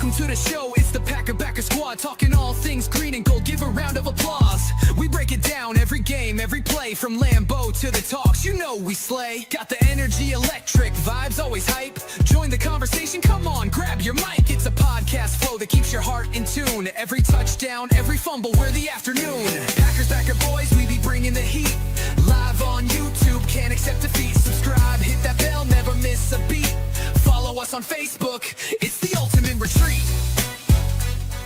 Welcome to the show, it's the Backer Squad, talking all things green and gold. Give a round of applause. We break it down every game, every play, from Lambeau to the talks. You know we slay. Got the energy, electric vibes, always hype. Join the conversation, come on, grab your mic. It's a podcast flow that keeps your heart in tune. Every touchdown, every fumble, we're the afternoon. Packers Backer boys, we be bringing the heat. Live on YouTube, can't accept defeat. Subscribe, hit that bell, never miss a beat. Follow us on Facebook, it's the ultimate retreat.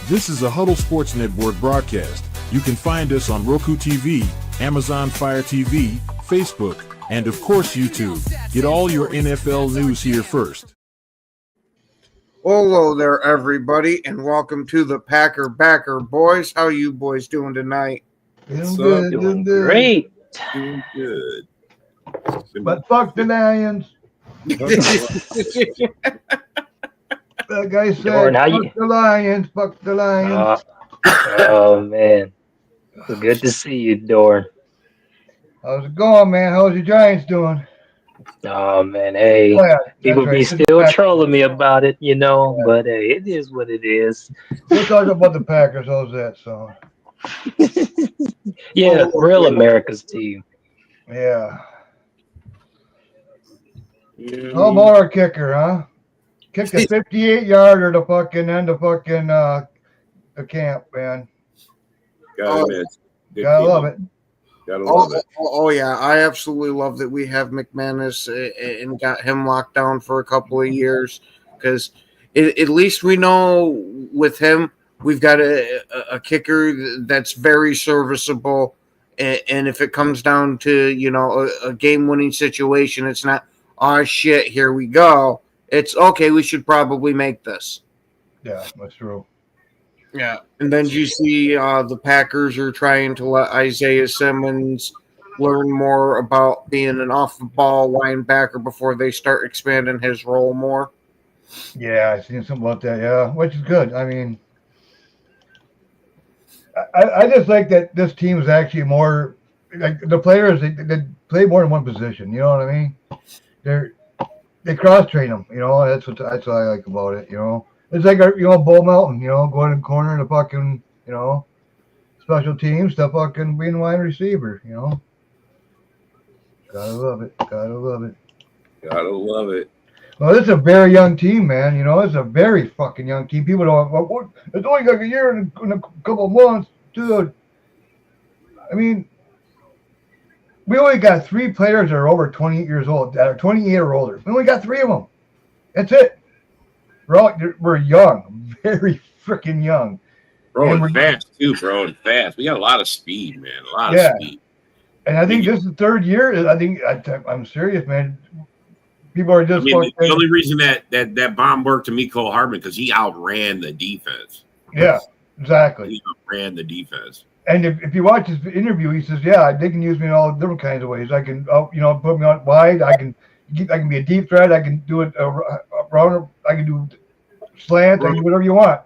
This is a Huddle Sports Network broadcast. You can find us on Roku TV, Amazon Fire TV, Facebook, and of course YouTube. Get all your NFL news here first. Hello there, everybody, and welcome to the Backer boys. How you boys doing tonight? Doing great. Doing good. But fuck the Lions. That guy said, fuck the Lions. Oh, man. It's good to see you, Dorn. How's it going, man? How's your Giants doing? Oh, man, hey. Oh, yeah, people right. be still trolling me about it, you know, but hey, it is what it is. We'll talk about the Packers. How's that song? Yeah, real America's team. Yeah. How about our kicker, huh? Kicked a 58-yarder to fucking end of fucking the camp, man. Gotta love it. Gotta love it. Oh, yeah, I absolutely love that we have McManus and got him locked down for a couple of years, because at least we know with him we've got a kicker that's very serviceable, and if it comes down to, you know, a game-winning situation, it's not, oh, shit, here we go. It's, okay, we should probably make this. Yeah, that's true. Yeah, and then you see the Packers are trying to let Isaiah Simmons learn more about being an off-the-ball linebacker before they start expanding his role more. Yeah, I seen something about that, yeah, which is good. I mean, I just like that this team is actually more, like the players, they play more than one position, you know what I mean? They cross-train them, you know, that's what I like about it, you know? It's like, you know, Bull Melton, you know, going in the corner to fucking, you know, special teams to fucking being a wide receiver, you know. Gotta love it. Gotta love it. Well, this is a very young team, man. You know, it's a very fucking young team. People don't, well, it's only like a year and a couple of months, dude. I mean, we only got 3 players that are over 28 years old, that are 28 or older. We only got 3 of them. That's it. We're young, very freaking young. Bro, and fast too, bro, and fast. We got a lot of speed, man. A lot of speed. And I think this is the 3rd year. I think I'm serious, man. People are just. The only reason that bomb worked to Mecole Hardman because he outran the defense. Yeah, exactly. He outran the defense. And if you watch his interview, he says, "Yeah, they can use me in all different kinds of ways. I can, you know, put me on wide. I can be a deep threat. I can do it around. I can do slant. I can do whatever you want."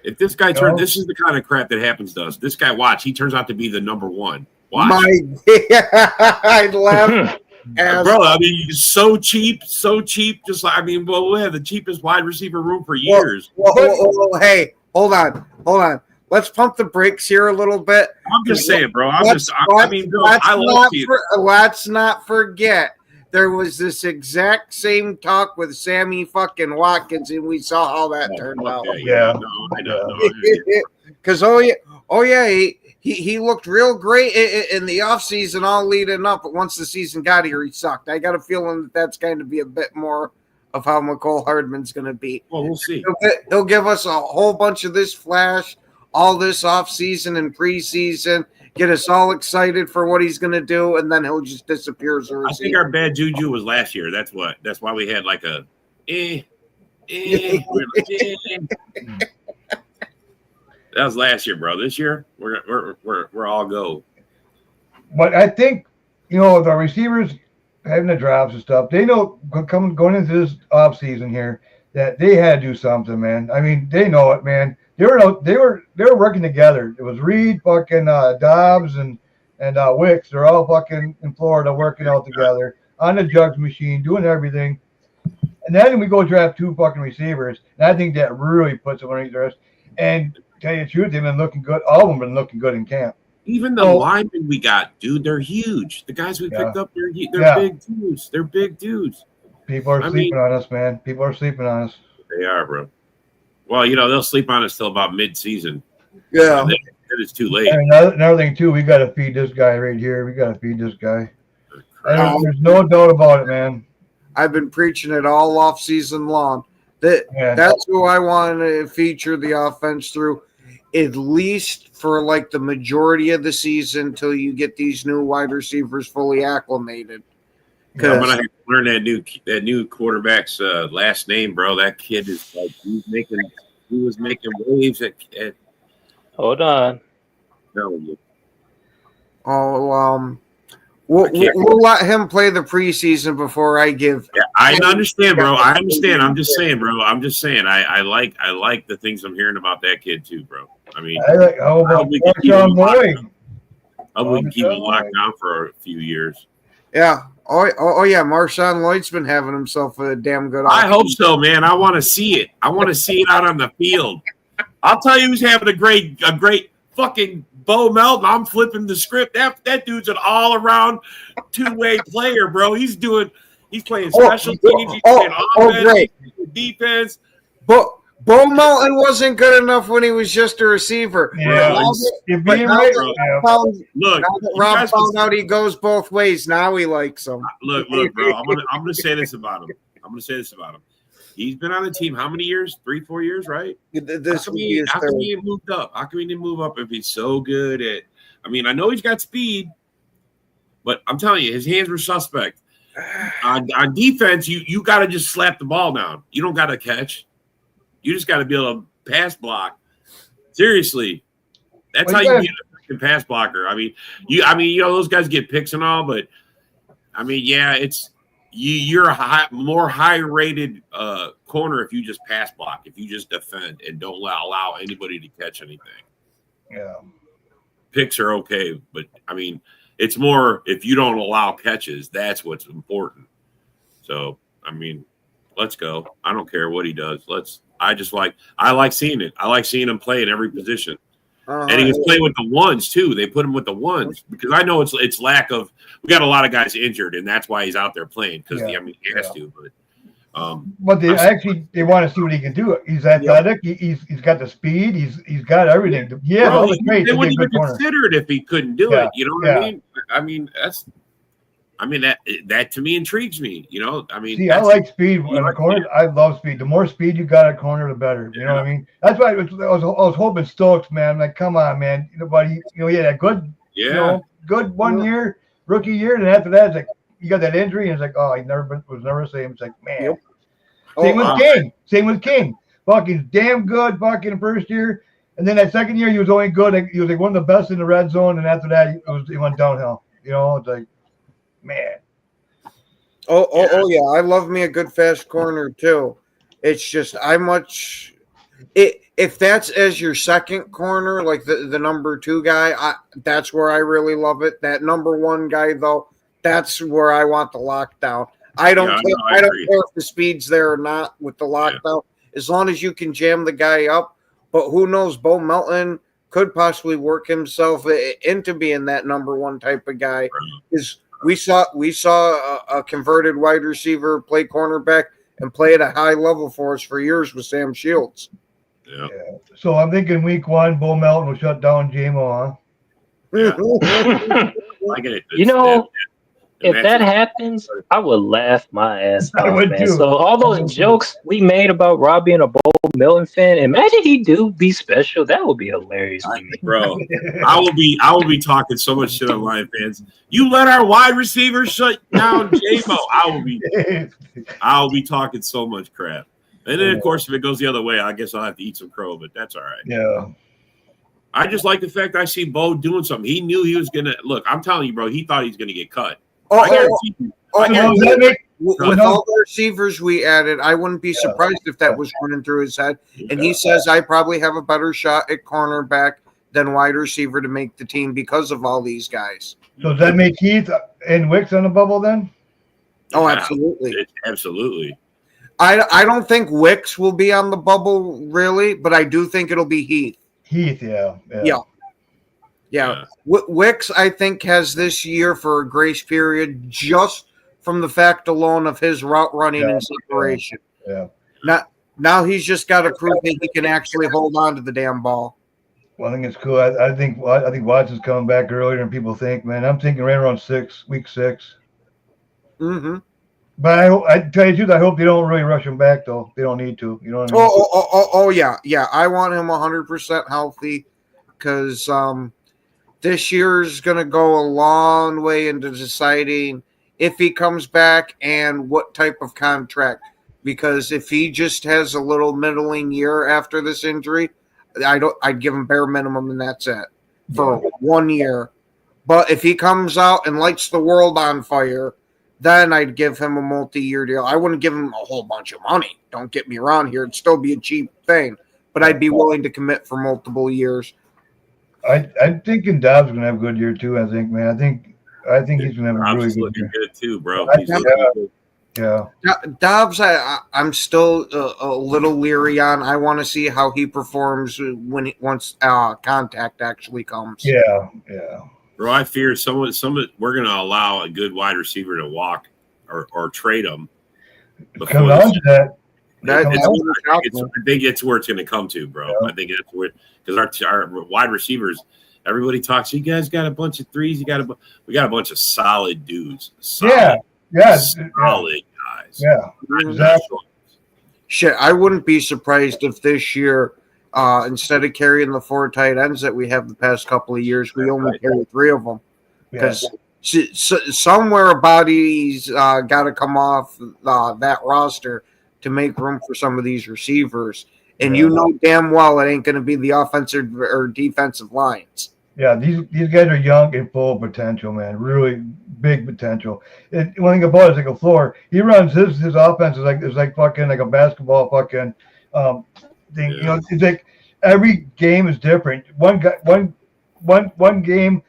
If this guy this is the kind of crap that happens to us. This guy, watch, he turns out to be the number 1. Watch. I'd laugh. Bro, I mean, so cheap. Just like, I mean, well, we have the cheapest wide receiver room for years. Well, hey, hold on. Let's pump the brakes here a little bit. I'm just saying, bro. Let's not forget. There was this exact same talk with Sammy fucking Watkins, and we saw how that turned out. Yeah. I know. Because, he looked real great in the offseason all leading up, but once the season got here, he sucked. I got a feeling that that's going to be a bit more of how Mecole Hardman's going to be. Well, we'll see. He'll give us a whole bunch of this flash, all this offseason and preseason, get us all excited for what he's going to do, and then he'll just disappear as a receiver. I think our bad juju was last year. That's why we had like a That was last year, bro. This year, we're all go. But I think, you know, the receivers having the drops and stuff, they know going into this off season here that they had to do something, man. I mean, they know it, man. They were working together. It was Reed, fucking Dobbs, and Wicks. They're all fucking in Florida working out together on the jugs machine, doing everything. And then we go draft 2 fucking receivers, and I think that really puts them underneath the rest. And tell you the truth, they've been looking good. All of them have been looking good in camp. Even the linemen we got, dude, they're huge. The guys we picked up, they're big dudes. They're big dudes. People are sleeping on us, man. People are sleeping on us. They are, bro. Well, they'll sleep on us till about mid-season. Yeah. Then it's too late. And another thing, too, we got to feed this guy right here. We got to feed this guy. There's no doubt about it, man. I've been preaching it all off season long. That's who I want to feature the offense through, at least for like the majority of the season till you get these new wide receivers fully acclimated. I'm gonna have to learn that new quarterback's last name, bro. That kid is like he was making waves at Hold on. We'll let him play the preseason before I give. Yeah, I understand, bro. I understand. I'm just saying, bro. I like the things I'm hearing about that kid too, bro. I mean, I wouldn't keep him locked down for a few years. Yeah. Oh yeah. Marshawn Lloyd's been having himself a damn good. I hope so, man. I want to see it. I want to see it out on the field. I'll tell you who's having a great fucking Bo Melton. I'm flipping the script. That dude's an all-around two-way player, bro. He's playing special teams. He's playing offense, defense. But Bo Melton wasn't good enough when he was just a receiver. Yeah. Rob found out he goes both ways. Now he likes him. Look, bro. I'm gonna say this about him. He's been on the team how many years? 3-4 years, right? How come he didn't move up? How come he didn't move up if he's so good at? I mean, I know he's got speed, but I'm telling you, his hands were suspect. On defense, you got to just slap the ball down. You don't got to catch. You just got to be able to pass block. Seriously, that's how you get a freaking pass blocker. I mean, those guys get picks and all, but I mean, yeah, it's. You're a more high-rated corner if you just pass block, if you just defend and don't allow anybody to catch anything. Yeah. Picks are okay, but, I mean, it's more if you don't allow catches, that's what's important. So, I mean, let's go. I don't care what he does. I like seeing it. I like seeing him play in every position. And he was playing with the ones too. They put him with the ones because I know it's lack of. We got a lot of guys injured, and that's why he's out there playing because he has to. But they want to see what he can do. He's athletic. He's got the speed. He's got everything. Yeah, all the traits. They wouldn't even consider it if he couldn't do it. You know what I mean? That to me intrigues me. I like speed in the corner. I love speed. The more speed you got at corner, the better. You know what I mean? That's why I was hoping Stokes, man. I'm like, come on, man. Nobody, he had a good, good 1 year, rookie year, and after that, it's like you got that injury, and it's like, oh, he was never the same. It's like, man. Same with King. Fucking damn good, fucking first year, and then that second year he was only good. He was like one of the best in the red zone, and after that, he went downhill. It's like. Man. Oh yeah. I love me a good fast corner too. It's just if that's as your second corner, like the number 2 guy, that's where I really love it. That number 1 guy though, that's where I want the lockdown. I don't care if the speed's there or not with the lockdown, as long as you can jam the guy up. But who knows, Bo Melton could possibly work himself into being that number 1 type of guy. We saw a converted wide receiver play cornerback and play at a high level for us for years with Sam Shields. Yeah. So I'm thinking week 1, Bo Melton will shut down JMO, huh? If that happens, I would laugh my ass off, man. Too. So all those jokes we made about Rob being a Bo Melton fan, imagine he do be special. That would be hilarious to me. Bro, I will be talking so much shit on Lion fans. You let our wide receivers shut down J-Mo. I will be talking so much crap. And then, of course, if it goes the other way, I guess I'll have to eat some crow, but that's all right. Yeah. I just like the fact I see Bo doing something. He knew he was going to – look, I'm telling you, bro, he thought he was going to get cut. I guarantee you. With all the receivers we added, I wouldn't be surprised if that was running through his head. And he says, I probably have a better shot at cornerback than wide receiver to make the team because of all these guys. So does that make Heath and Wicks on the bubble then? Oh, absolutely. Absolutely. I don't think Wicks will be on the bubble really, but I do think it'll be Heath. Heath, Yeah. Wicks, I think, has this year for a grace period just from the fact alone of his route running and separation. Yeah. Now he's just got to prove that he can actually hold on to the damn ball. Well, I think it's cool. I think Watson's coming back earlier than people think, man. I'm thinking right around week 6. Mm-hmm. But I tell you the truth, I hope they don't really rush him back, though. They don't need to. You know what I mean? Oh, yeah. I want him 100% healthy because this year's going to go a long way into deciding if he comes back and what type of contract. Because if he just has a little middling year after this injury, I'd give him bare minimum and that's it for 1 year. But if he comes out and lights the world on fire, then I'd give him a multi-year deal. I wouldn't give him a whole bunch of money. Don't get me wrong here. It'd still be a cheap thing, but I'd be willing to commit for multiple years. I'm thinking Dobbs going to have a good year too, I think, man. I think he's going to have a really good year. Good too, bro. Yeah. Dobbs, I'm still a little leery on. I want to see how he performs once contact actually comes. Yeah. Bro, I fear we're going to allow a good wide receiver to walk or trade him. Come on to that. I think it's where it's going to come to, bro. Yeah. I think that's where, because our wide receivers, everybody talks. You guys got a bunch of threes. We got a bunch of solid dudes. Solid guys. Yeah, exactly. Shit, I wouldn't be surprised if this year, instead of carrying the 4 tight ends that we have the past couple of years, we only carry 3 of them because somewhere a body's got to come off that roster to make room for some of these receivers. And you know damn well it ain't going to be the offensive or defensive lines. Yeah, these guys are young and full of potential, man. Really big potential. And one thing about it is like a floor. He runs his offense is like fucking like a basketball fucking thing. Yeah. You know, it's like every game is different. One game,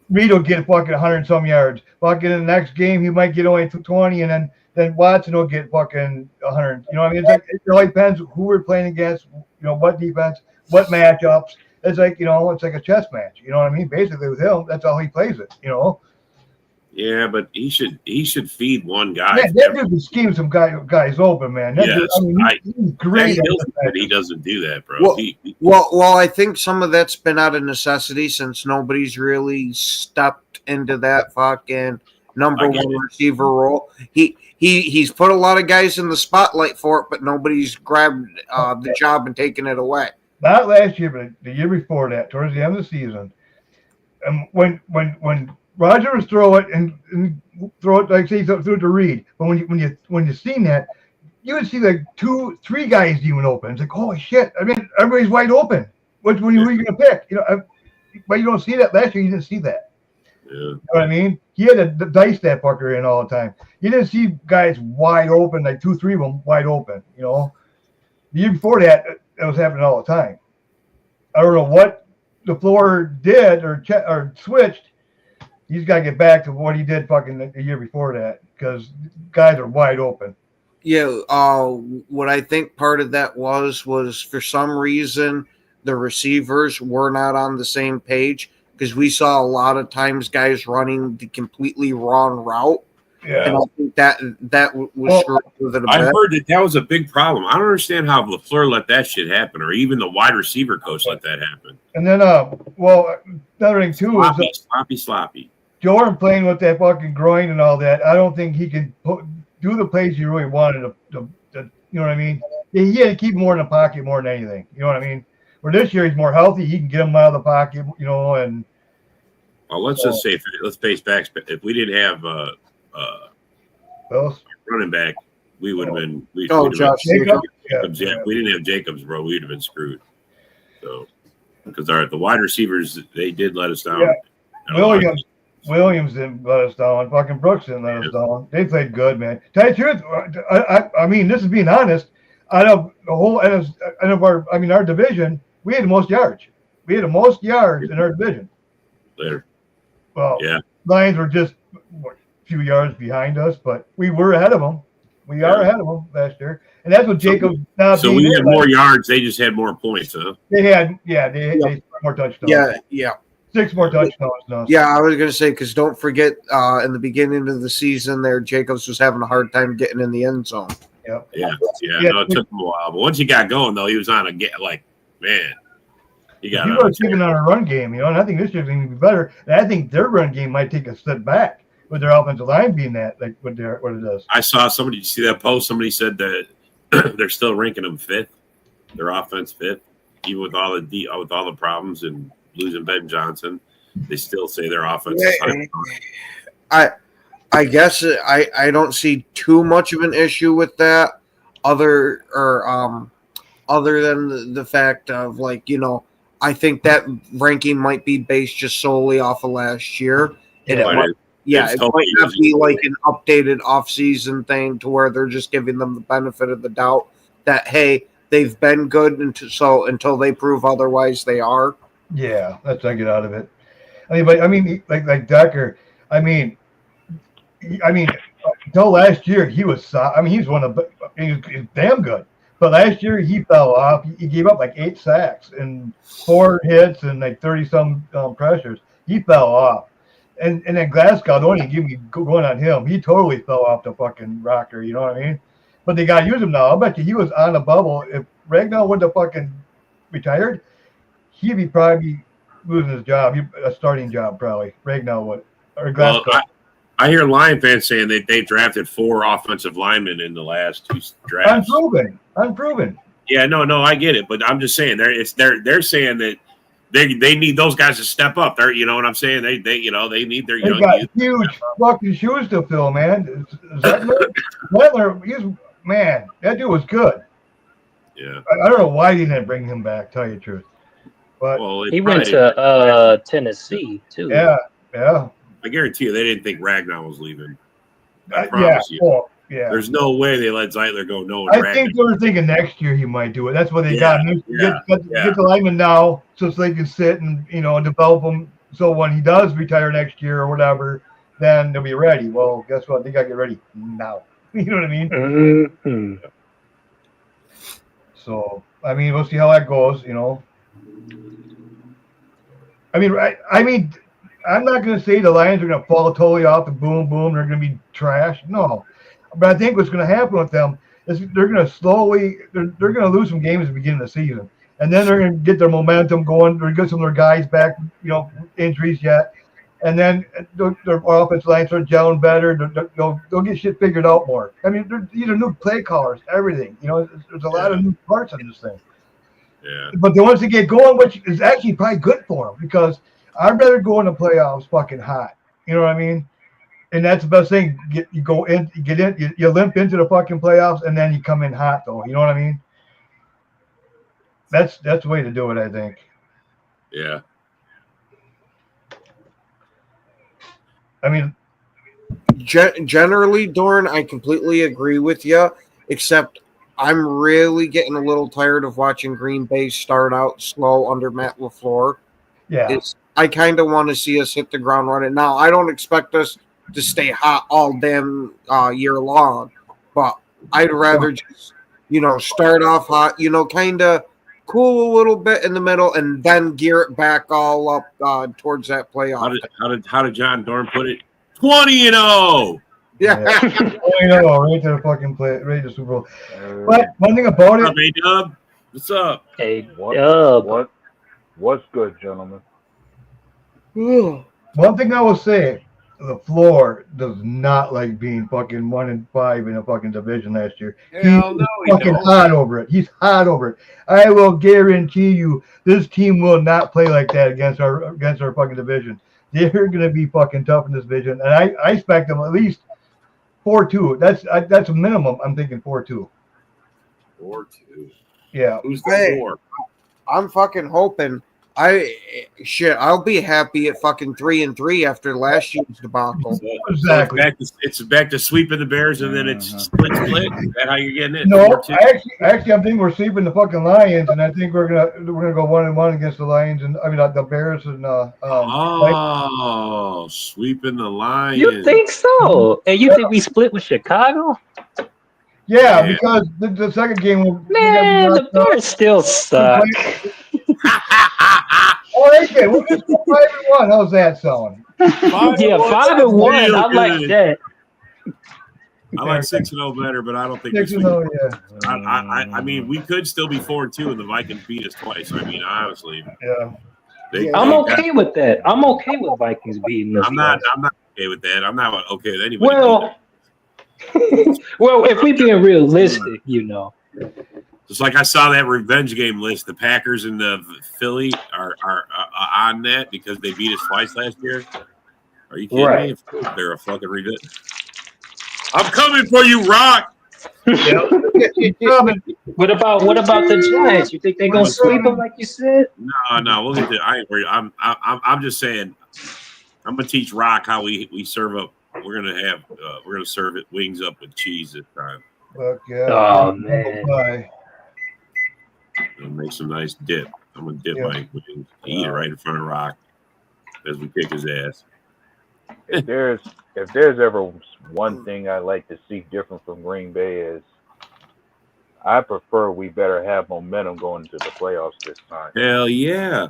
Reed will get fucking 100 and some yards. Fucking in the next game, he might get only 20, and then Watson will get fucking 100. You know what I mean? It really depends who we're playing against. You know, what defense, what matchups. It's like, you know, it's like a chess match. You know what I mean? Basically, with him, that's how he plays it. You know. Yeah, but he should feed one guy. Man, that dude can scheme some guys open, man. He's great. He doesn't do that, bro. Well, I think some of that's been out of necessity since nobody's really stepped into that fucking number 1 receiver role. He's put a lot of guys in the spotlight for it, but nobody's grabbed the job and taken it away. Not last year, but the year before that, towards the end of the season, and when Roger was throw it like say throw it to Reed, but when you seen that, you would see like 2-3 guys even open. It's like, holy shit! I mean, everybody's wide open. Which one are you going to pick? You know, but you don't see that last year. You didn't see that. Yeah. You know what I mean? He had to dice that fucker in all the time. You didn't see guys wide open, like 2-3 of them wide open. You know, the year before that was happening all the time. I don't know what the floor did or switched. He's got to get back to what he did fucking the year before that because guys are wide open. Yeah, what I think part of that was for some reason the receivers were not on the same page because we saw a lot of times guys running the completely wrong route. Yeah, and I think that was with it a bit. I heard that was a big problem. I don't understand how LaFleur let that shit happen, or even the wide receiver coach let that happen. And then, another thing too is sloppy. Jordan playing with that fucking groin and all that. I don't think he can do the plays he really wanted to. You know what I mean? He had to keep more in the pocket more than anything. You know what I mean? Where this year he's more healthy, he can get him out of the pocket. You know, and well, let's just say let's face facts. If we didn't have running back, we would have been. Josh Jacobs. Yeah, if we didn't have Jacobs, bro, we'd have been screwed. So, because the wide receivers, they did let us down. Yeah. Williams didn't let us down. Fucking Brooks didn't let us down. They played good, man. Tell you the truth, I mean, this is being honest. Out of the whole our division, we had the most yards. We had the most yards in our division. Later. Well, Lions were just a few yards behind us, but we were ahead of them. We are ahead of them last year, and that's what Jacobs. So we had more yards. They just had more points, huh? They had, they more touchdowns. Yeah. 6 more touchdowns now. Yeah, I was going to say, because don't forget, in the beginning of the season there, Jacobs was having a hard time getting in the end zone. Yeah. No, it took him a while. But once he got going, though, he was on man. He was keeping on a run game, and I think this year's going to be better. And I think their run game might take a step back with their offensive line being what it does. I saw somebody, did you see that post? Somebody said that they're still ranking them 5th, their offense 5th, even with all the problems and losing Ben Johnson. They still say their offense is high. I guess I don't see too much of an issue with that, other than the fact of I think that ranking might be based just solely off of last year. And it might not be like an updated off-season thing to where they're just giving them the benefit of the doubt that, hey, they've been good until they prove otherwise they are. Yeah, that's what I get out of it. Like Decker, until last year he was. He's he's damn good. But last year he fell off. He gave up 8 sacks and 4 hits and 30-some pressures. He fell off. And then Glasgow, don't even give me going on him. He totally fell off the fucking rocker. You know what I mean? But they got to use him now. I'll bet you he was on the bubble. If Ragnow would have fucking retired, he'd be probably losing his job. A starting job probably. Ragnow would. Or Glasgow. Well, I hear Lion fans saying that they drafted 4 offensive linemen in the last 2 drafts. Unproven. Yeah, no, I get it, but I'm just saying they're saying that they need those guys to step up. You know what I'm saying? They need their young. They got huge fucking shoes to fill, man. Zettler, that dude was good. Yeah. I don't know why they didn't bring him back. Tell you the truth, but he went to Tennessee too. Yeah. I guarantee you, they didn't think Ragnar was leaving. I promise you. Well, yeah. There's no way they let Zeitler go. I think they were thinking next year he might do it. That's what they got. Get the lineman now, so they can sit and develop him. So when he does retire next year or whatever, then they'll be ready. Well, guess what? They got to get ready now. You know what I mean? Mm-hmm. So we'll see how that goes. I'm not going to say the Lions are going to fall totally off the boom, they're going to be trash. No. But I think what's going to happen with them is they're going to lose some games at the beginning of the season. And then they're going to get their momentum going. They're going to get some of their guys back, injuries yet. And then their offensive line starts gelling better. They'll get shit figured out more. These are new play callers, everything. There's a lot of new parts on this thing. Yeah. But they want to get going, which is actually probably good for them because I'd rather go in the playoffs fucking hot. You know what I mean? And that's the best thing. You go in, you get in, you limp into the fucking playoffs, and then you come in hot, though. You know what I mean? That's the way to do it, I think. Yeah. Generally, Dorn, I completely agree with you, except I'm really getting a little tired of watching Green Bay start out slow under Matt LaFleur. Yeah. I kind of want to see us hit the ground running. Now, I don't expect us to stay hot all damn year long, but I'd rather just, start off hot, kind of cool a little bit in the middle and then gear it back all up towards that playoff. How did John Dorn put it? 20-0. Yeah. 20-0, right to the fucking right to Super Bowl. But one thing about it. Hey, Dub. What's up? Hey, what's good, gentlemen? One thing I will say, LaFleur does not like being fucking 1-5 in a fucking division last year. Hell no, he's fucking hot over it. He's hot over it. I will guarantee you, this team will not play like that against our fucking division. They're going to be fucking tough in this division, and I expect them at least 4-2. That's a minimum. I'm thinking 4-2. 4-2. Yeah. Who's the 4? I'm fucking hoping. I'll be happy at fucking 3-3 after last year's debacle. Exactly. It's back to sweeping the Bears, and then it's split. Is that how you're getting it? No, actually, I'm thinking we're sweeping the fucking Lions, and I think we're gonna go 1-1 against the Lions, and the Bears and sweeping the Lions. You think so? And you think we split with Chicago? Yeah, because the second game, Man, the Bears still suck. Oh, they did. We'll just go 5-1. How's that sound? 5-1. I like that. I like 6-0 better, but I don't think 6-0. Yeah. I mean, we could still be 4-2, and the Vikings beat us twice. I mean, honestly. Yeah. I'm okay with that. I'm okay with Vikings beating us. I'm not okay with that. I'm not okay with anybody. Well, if we being realistic, Just like I saw that revenge game list, the Packers and the Philly are on that because they beat us twice last year. Are you kidding me? They're a fucking revenge. I'm coming for you, Rock. What about the Giants? You think they're gonna sweep them like you said? No. We'll get to. I ain't worried. I'm just saying. I'm gonna teach Rock how we serve up. We're gonna serve it wings up with cheese this time. Fuck yeah. Oh man. And make some nice dip. I'm gonna dip my wings. Eat it right in front of Rock as we kick his ass. If there's ever one thing I like to see different from Green Bay is I prefer we better have momentum going into the playoffs this time. Hell yeah.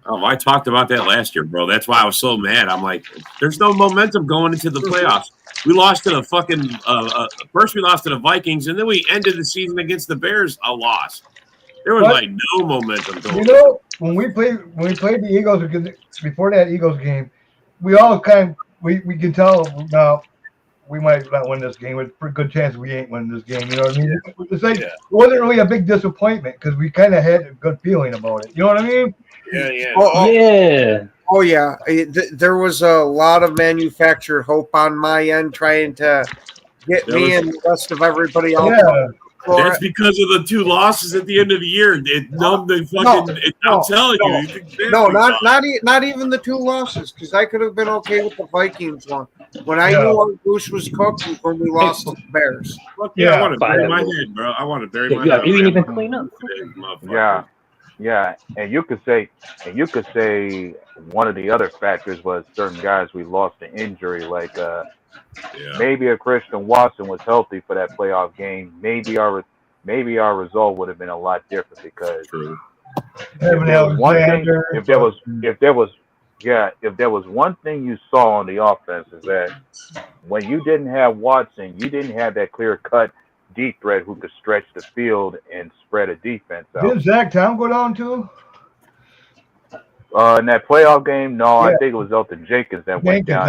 Oh, I talked about that last year, bro. That's why I was so mad. I'm like, there's no momentum going into the playoffs. We lost to the fucking first we lost to the Vikings, and then we ended the season against the Bears a loss. There was like no momentum going. When we played the Eagles, before that Eagles game, we all we can tell now we might not win this game. With a pretty good chance we ain't winning this game. You know what I mean? It's like it wasn't really a big disappointment because we kind of had a good feeling about it. You know what I mean? Yeah. Oh yeah. There was a lot of manufactured hope on my end trying to get me and the rest of everybody else. Yeah. That's because of the two losses at the end of the year. It numbed the fucking. I'm telling you. No, not even the two losses, because I could have been okay with the Vikings one. When I knew our goose was cooked was when we lost to the Bears. Fuck yeah, I want to bury my head, bro. I want to bury my head. You didn't even clean up. Yeah, and you could say one of the other factors was certain guys we lost to injury, like maybe if Christian Watson was healthy for that playoff game, maybe our result would have been a lot different because if there was one thing you saw on the offense is that when you didn't have Watson, you didn't have that clear cut deep threat who could stretch the field and spread a defense out. Did Zach Tom go down too? In that playoff game, no, I think it was Elton Jenkins that went down.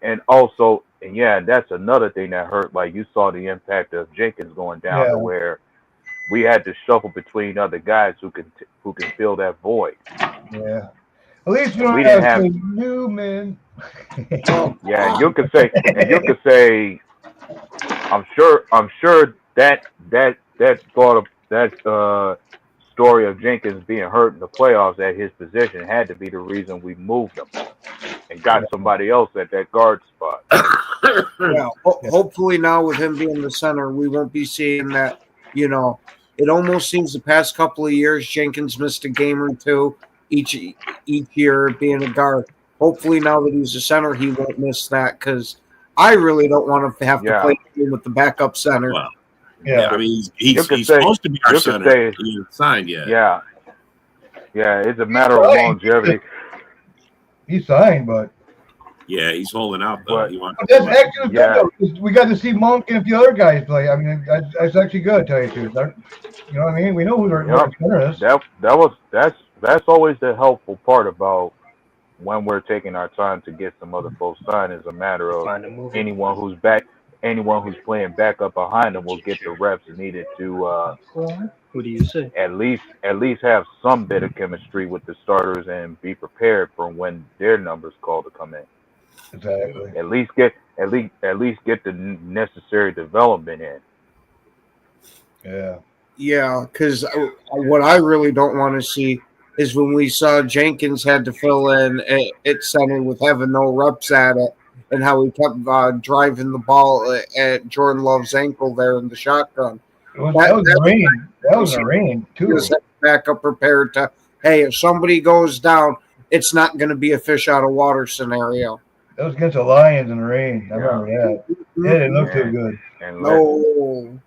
And also, that's another thing that hurt. Like you saw the impact of Jenkins going down to where we had to shuffle between other guys who can fill that void. Yeah. At least we didn't have Newman. Yeah, you could say, I'm sure that thought of that story of Jenkins being hurt in the playoffs at his position had to be the reason we moved him and got somebody else at that guard spot. Hopefully now with him being the center, we won't be seeing that. You know, it almost seems the past couple of years Jenkins missed a game or two each year being a guard. Hopefully now that he's a center, he won't miss that because I really don't want him to have to play with the backup center. Well, I mean, he's supposed to be our center. He isn't signed yet. Yeah, it's a matter of longevity. He signed, but he's holding out though. That's actually good. We got to see Monk and a few other guys play. I mean, that's actually good. Tell you the truth. You know what I mean? We know who our center is. That's always the helpful part about when we're taking our time to get some other folks signed. Is a matter of anyone who's playing backup behind them will get the reps needed to. What do you say? At least have some bit of chemistry with the starters and be prepared for when their numbers call to come in. Exactly. At least get the necessary development in. Yeah. Yeah, because what I really don't want to see is when we saw Jenkins had to fill in at center with having no reps at it, and how he kept driving the ball at Jordan Love's ankle there in the shotgun. That was a rain too. Back up prepared to, hey, if somebody goes down, it's not going to be a fish out of water scenario. That was against the Lions in the rain. I remember that. It didn't look too good. And No.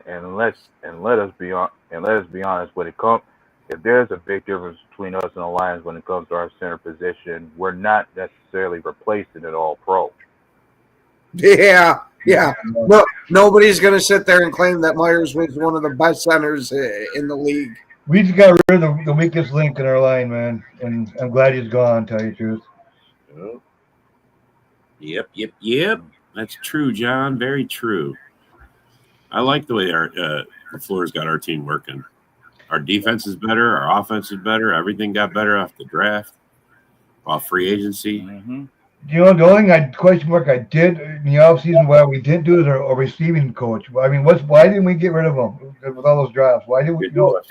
and let us be honest. When it comes, if there's a big difference between us and the Lions when it comes to our center position, we're not necessarily replacing it all pro. Yeah. No, nobody's going to sit there and claim that Myers was one of the best centers in the league. We just got rid of the weakest link in our line, man, and I'm glad he's gone. Tell you the truth. Yep. That's true, John. Very true. I like the way our LaFleur's got our team working. Our defense is better. Our offense is better. Everything got better off the draft, off free agency. Mm-hmm. You know, the only thing I did in the offseason why we didn't do is our receiving coach. I mean, why didn't we get rid of him with all those drafts? Why didn't we do it?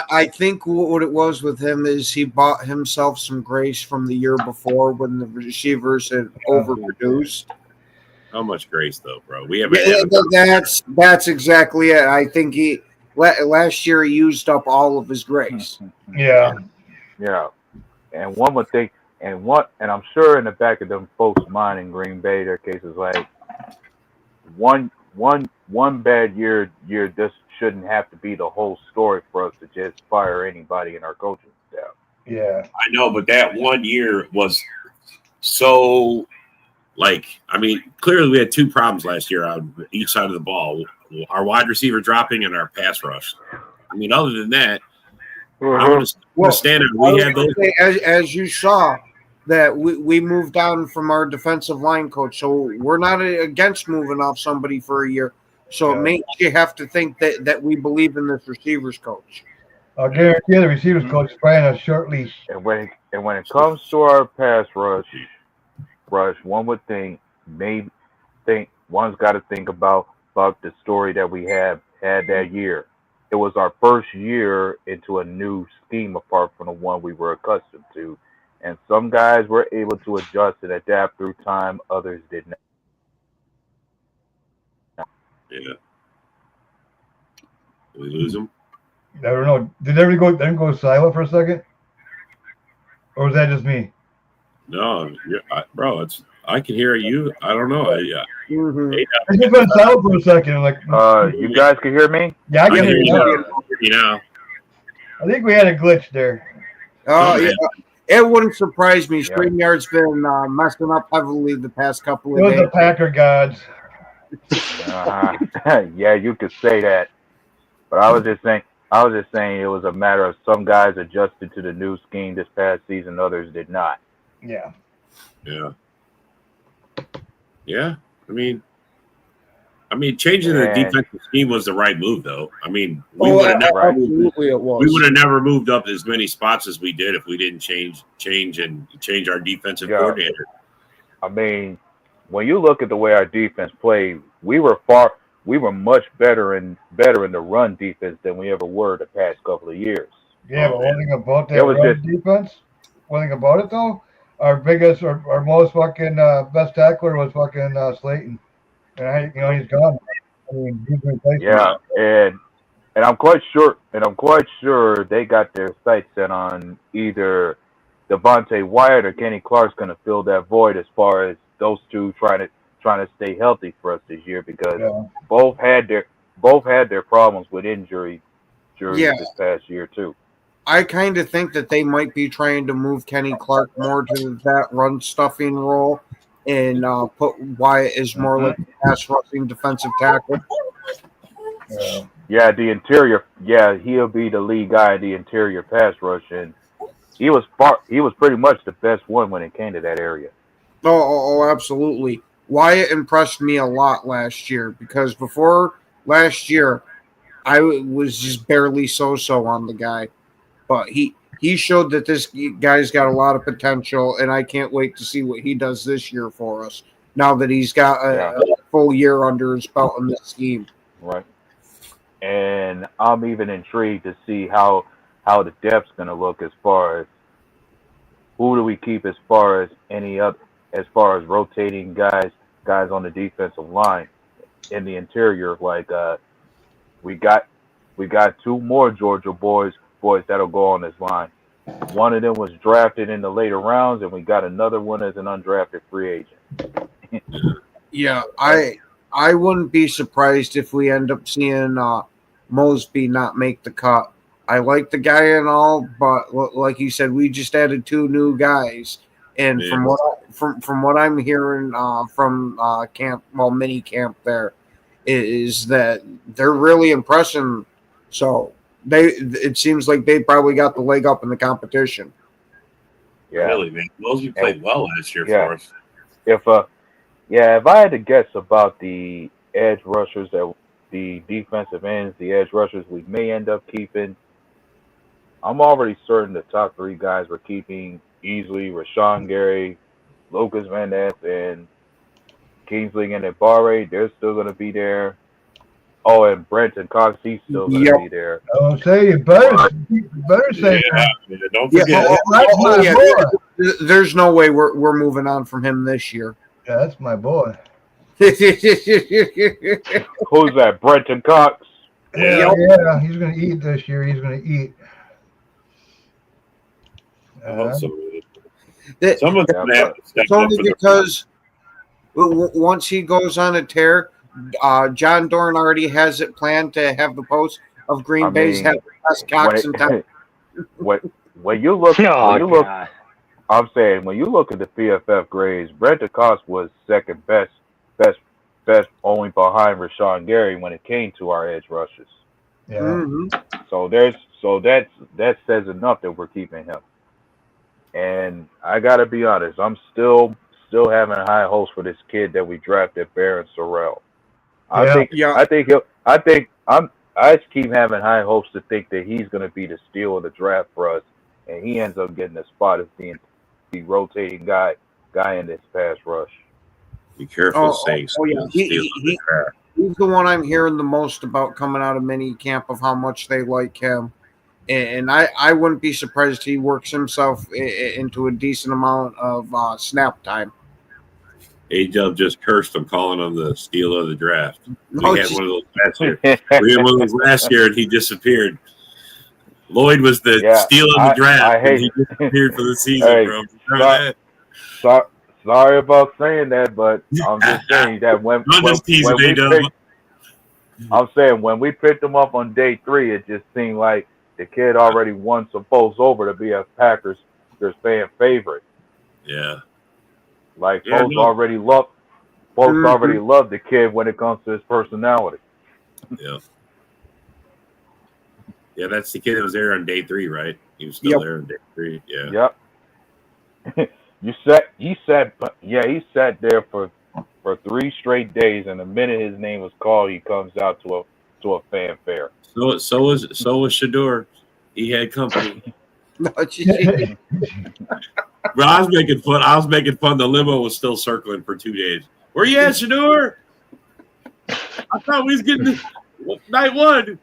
I think what it was with him is he bought himself some grace from the year before when the receivers had overproduced. How much grace, though, bro? We have that's exactly it. I think last year he used up all of his grace. Yeah. And one would think, and I'm sure in the back of them folks' mind in Green Bay, their cases like one bad year just shouldn't have to be the whole story for us to just fire anybody in our coaching staff. Yeah. I know, but that 1 year was so. Clearly we had two problems last year on each side of the ball. Our wide receiver dropping and our pass rush. I mean, other than that, I'm going to stand out. We had those. As you saw, that we moved on from our defensive line coach. So we're not against moving off somebody for a year. So it makes you have to think that we believe in this receivers coach. I'll guarantee the receivers coach is probably on a short leash. And when it comes to our pass rush, one would one's got to think about the story that we had that year. It was our first year into a new scheme apart from the one we were accustomed to. And some guys were able to adjust and adapt through time. Others did not. Yeah. Did we lose them? I don't know. Did everybody go silent for a second? Or was that just me? No, bro. I can hear you. I don't know. Mm-hmm. I just went silent for a second. You guys can hear me? Yeah, I can hear you now. I think we had a glitch there. Oh, yeah. It wouldn't surprise me. StreamYard's been messing up heavily the past couple of days. It was the Packer gods. Yeah, you could say that. But I was just saying it was a matter of some guys adjusted to the new scheme this past season, others did not. Yeah. I mean, changing the defensive scheme was the right move, though. I mean, we would have never moved up as many spots as we did if we didn't change our defensive coordinator. I mean, when you look at the way our defense played, we were much better in the run defense than we ever were the past couple of years. Yeah, but one thing about that defense, one thing about it though, our most fucking best tackler was fucking Slayton. And he's gone. I mean, he's replaced him. And I'm quite sure they got their sights set on either Devontae Wyatt or Kenny Clark's going to fill that void as far as those two trying to stay healthy for us this year because both had their problems with injuries this past year too. I kind of think that they might be trying to move Kenny Clark more to that run stuffing role and put Wyatt as more like a pass rushing defensive tackle. Yeah, the interior. Yeah, he'll be the lead guy in the interior pass rush, and he was pretty much the best one when it came to that area. Oh, absolutely. Wyatt impressed me a lot last year because before last year, I was just barely so on the guy, but he showed that this guy's got a lot of potential, and I can't wait to see what he does this year for us. Now that he's got a full year under his belt in this scheme, right? And I'm even intrigued to see how the depth's going to look as far as who do we keep as far as rotating guys on the defensive line in the interior. Like we got two more Georgia boys that'll go on this line. One of them was drafted in the later rounds, and we got another one as an undrafted free agent. Yeah, I wouldn't be surprised if we end up seeing Mosby not make the cut. I like the guy and all, but like you said, we just added 2 new guys, and from what I'm hearing from camp, mini camp there, is that they're really impressing. So it seems like they probably got the leg up in the competition. Yeah, really, man. Mosby played well last year for us. If I had to guess about the edge rushers, that the defensive ends, the edge rushers we may end up keeping, I'm already certain the top 3 guys we're keeping easily: Rashawn Gary, Lucas Van Ness, and Kingsley Enagbare. They're still going to be there. Oh, and Brenton Cox, he's still going to be there. I'll say you better say that. Don't forget. There's no way we're moving on from him this year. Yeah, that's my boy. Who's that? Brenton Cox? Yeah, he's going to eat this year. He's going to eat. I hope so. It's only because once he goes on a tear, John Dorn already has it planned to have the post of Green Bay's have the best Cox in town. When you look, I'm saying when you look at the PFF grades, Brenton Cox was second best, only behind Rashawn Gary when it came to our edge rushers. Yeah. Mm-hmm. So that says enough that we're keeping him. And I gotta be honest, I'm still having high hopes for this kid that we drafted, Barron Sorrell. I just keep having high hopes to think that he's gonna be the steal of the draft for us, and he ends up getting a spot as being the rotating guy in this pass rush. Be careful, Saints. Yeah. He's the one I'm hearing the most about coming out of mini camp, of how much they like him. And I wouldn't be surprised if he works himself into a decent amount of snap time. A-Dub just cursed him, calling him the steal of the draft. We had one of those last year. We had one of those last year, and he disappeared. Lloyd was the steal of the draft, and he disappeared for the season, bro. Sorry about saying that, but I'm just saying that when we picked him up on day 3, it just seemed like the kid already won some votes over to be a Packers fan favorite. Yeah. Like folks already love the kid when it comes to his personality. Yeah. Yeah, that's the kid that was there on day 3, right? He was still there on day 3. Yeah. Yep. He sat there for 3 straight days, and the minute his name was called, he comes out to a fanfare. So was Shador. He had company. No, Bro, I was making fun. The limo was still circling for 2 days. Where you at, Shador? I thought we was getting night 1.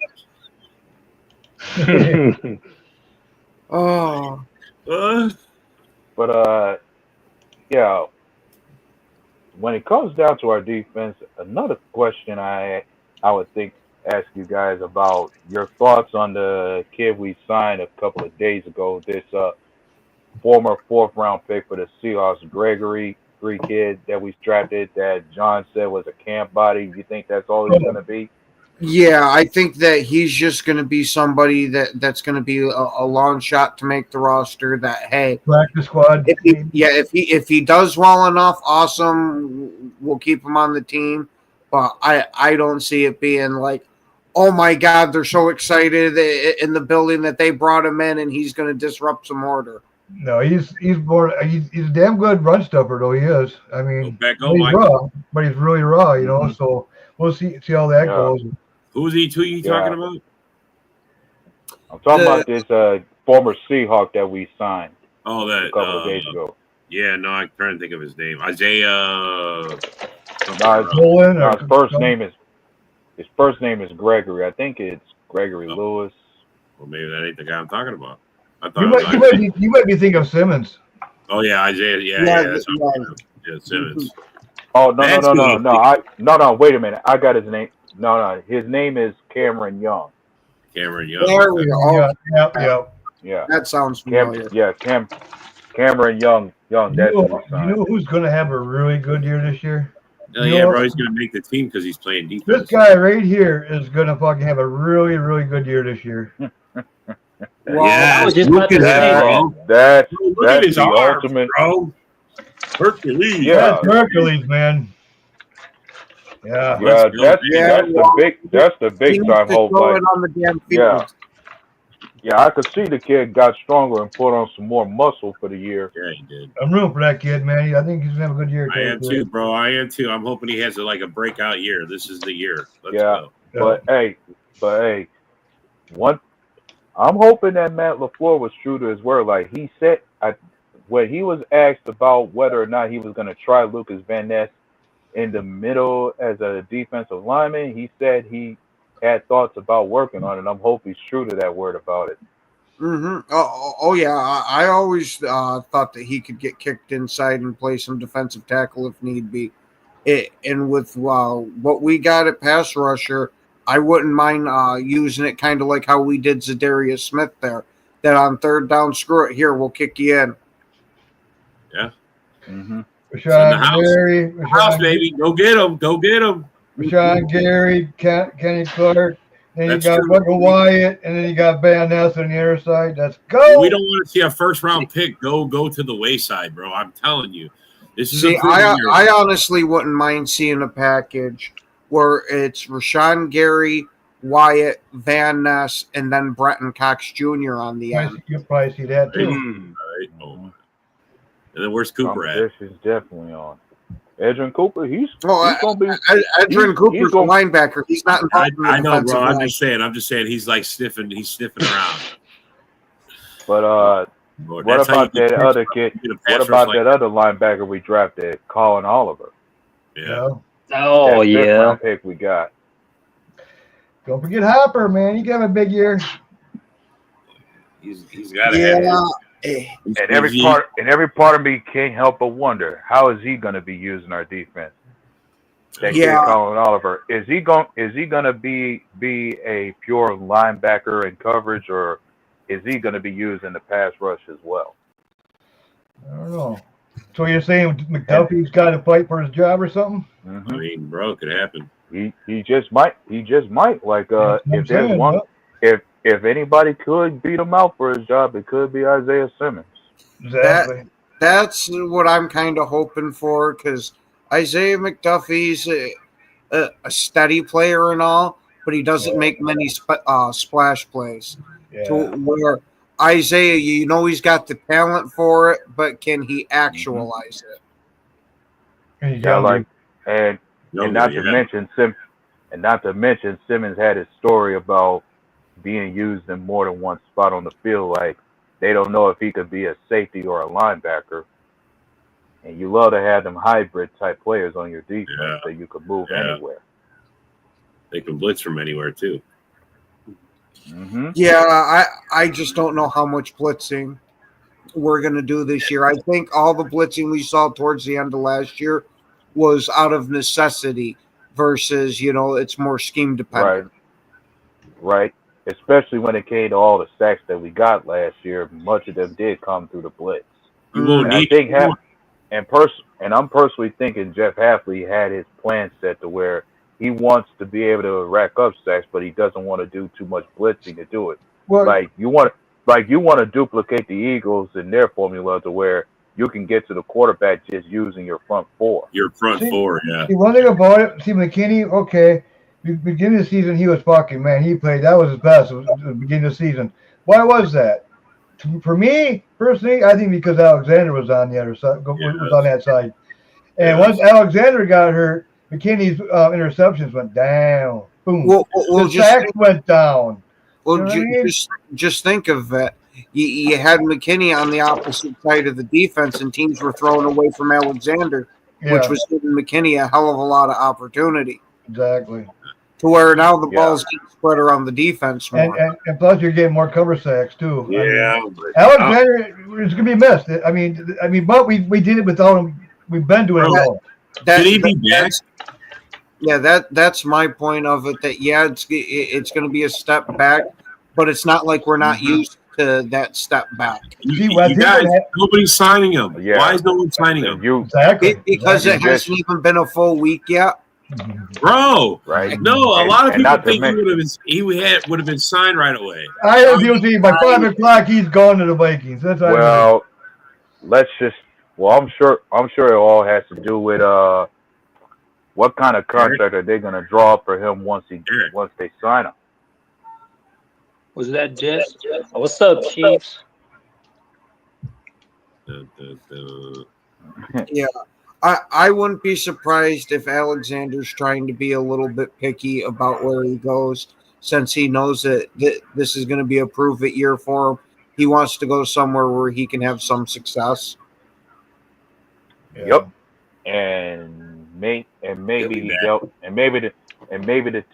But yeah. When it comes down to our defense, another question I would ask you guys about your thoughts on the kid we signed a couple of days ago. This former 4th round pick for the Seahawks, Gregory, kid that we drafted that John said was a camp body. You think that's all he's going to be? Yeah, I think that he's just going to be somebody that's going to be a long shot to make the roster. That, hey, practice squad. If he does well enough, awesome. We'll keep him on the team. But I don't see it being like, oh my God, they're so excited in the building that they brought him in and he's going to disrupt some order. No, he's a damn good run stuffer though. He is. I mean, he's raw, but he's really raw, you know. So we'll see how that goes. Who's he? Who you talking about? I'm talking about this former Seahawk that we signed. Oh, that a couple of days ago. Yeah, no, I'm trying to think of his name. Isaiah. His first name is Gregory. I think it's Gregory Lewis. Well, maybe that ain't the guy I'm talking about. I thought you might be thinking of Simmons. Oh yeah, Isaiah. Yeah, that's Simmons. Oh no! Wait a minute. I got his name. No, his name is Cameron Young. Cameron Young. Yeah. Yeah. That sounds familiar. Cameron Young. That's who we You signed. know who's going to have a really good year this year? Oh, yeah, bro, he's going to make the team because he's playing defense. This guy right here is going to fucking have a really, really good year this year. Well, I was just about to say that. Look at his the arms, ultimate. bro. Hercules. Yeah. That's Hercules, man. Yeah. Yeah, that's the big time hope. Throw Like, it on the damn field. yeah, I could see the kid got stronger and put on some more muscle for the year. Yeah, he did. I'm rooting for that kid, man. I think he's gonna have a good year. I am too, bro. I am too. I'm hoping he has a breakout year. This is the year. Let's Yeah. go. But hey, I'm hoping that Matt LaFleur was true to his word. Like he said, when he was asked about whether or not he was going to try Lucas Van Ness in the middle as a defensive lineman, he said he had thoughts about working on it. I'm hoping he's true to that word about it. Mm-hmm. Oh yeah. I always thought that he could get kicked inside and play some defensive tackle if need be. And with what we got at pass rusher, I wouldn't mind using it kind of like how we did Zadarius Smith there. That on third down, screw it, here, we'll kick you in. Yeah. Mm-hmm. Rashawn Gary, House, baby. Go get him. Go get him. Rashawn Gary, Kenny Clark. Then That's you got true. fucking Wyatt, and then you got Van Ness on the other side. Let's go. We don't want to see a first round pick go to the wayside, bro. I'm telling you. This is See, a proven year. I honestly wouldn't mind seeing a package where it's Rashawn Gary, Wyatt, Van Ness, and then Bretton Cox Jr. on the end. You'll probably see that too. Right. Oh. And then where's Cooper at? Competition's definitely on. Edrin Cooper, he's Well, going to be. Edrin Cooper's a linebacker. He's not involved in the I know, defensive bro. line. I'm just saying he's like sniffing. He's sniffing around. But Lord, what that's how about you that get other kids kid? to the What pass about rush that other linebacker we drafted, Colin Oliver? Yeah. Oh, That yeah. round pick we got. Don't forget Hopper, man. He can have a big year. He's got to have it. And every part of me can't help but wonder, how is he going to be using our defense? That kid Colin Oliver, is he going to be a pure linebacker in coverage, or is he going to be used in the pass rush as well? I don't know. So you're saying McDuffie's got to fight for his job or something? Mm-hmm. I mean, bro, it could happen. He just might. Like if there's one, if anybody could beat him out for his job, it could be Isaiah Simmons. Exactly. That's what I'm kind of hoping for, because Isaiah McDuffie's a steady player and all, but he doesn't make many splash plays. Yeah. To where Isaiah, he's got the talent for it, but can he actualize it? And not to mention Simmons had his story about being used in more than one spot on the field. Like, they don't know if he could be a safety or a linebacker. And you love to have them hybrid type players on your defense that you could move anywhere. They can blitz from anywhere too. Mm-hmm. Yeah, I just don't know how much blitzing we're going to do this year. I think all the blitzing we saw towards the end of last year was out of necessity versus, it's more scheme dependent. Right. Especially when it came to all the sacks that we got last year, much of them did come through the blitz. And I'm personally thinking Jeff Hafley had his plan set to where he wants to be able to rack up sacks, but he doesn't want to do too much blitzing to do it. Well, you want to duplicate the Eagles in their formula to where you can get to the quarterback just using your front four. See, one thing about it, McKinney, okay, beginning of the season, he was fucking, man, he played, that was his best at the beginning of the season. Why was that? For me, personally, I think because Alexander was on the other side, was on that side. And once Alexander got hurt, McKinney's interceptions went down. Boom. The sacks went down. Well, just think of it. You had McKinney on the opposite side of the defense, and teams were throwing away from Alexander, which was giving McKinney a hell of a lot of opportunity. Exactly. To where now the ball's getting spread around the defense more. And plus you're getting more cover sacks too. Yeah. Alexander is going to be missed. I mean, but we did it without him. We've been doing it all. Could he be back? Yeah, that's my point of it. That it's going to be a step back, but it's not like we're not to that step back. You guys, nobody's signing him. Yeah. Why is no one signing him? Because it hasn't even been a full week yet. Bro, right? No, a lot of people think he would have been signed right away. I have the by 5 o'clock he's gone to the Vikings. That's well, I'm sure it all has to do with what kind of contract are they going to draw up for him once they sign him. Was that Jess? What's up, Chiefs? Yeah. I wouldn't be surprised if Alexander's trying to be a little bit picky about where he goes, since he knows that this is going to be a prove-it year for him. He wants to go somewhere where he can have some success. Yep, and maybe the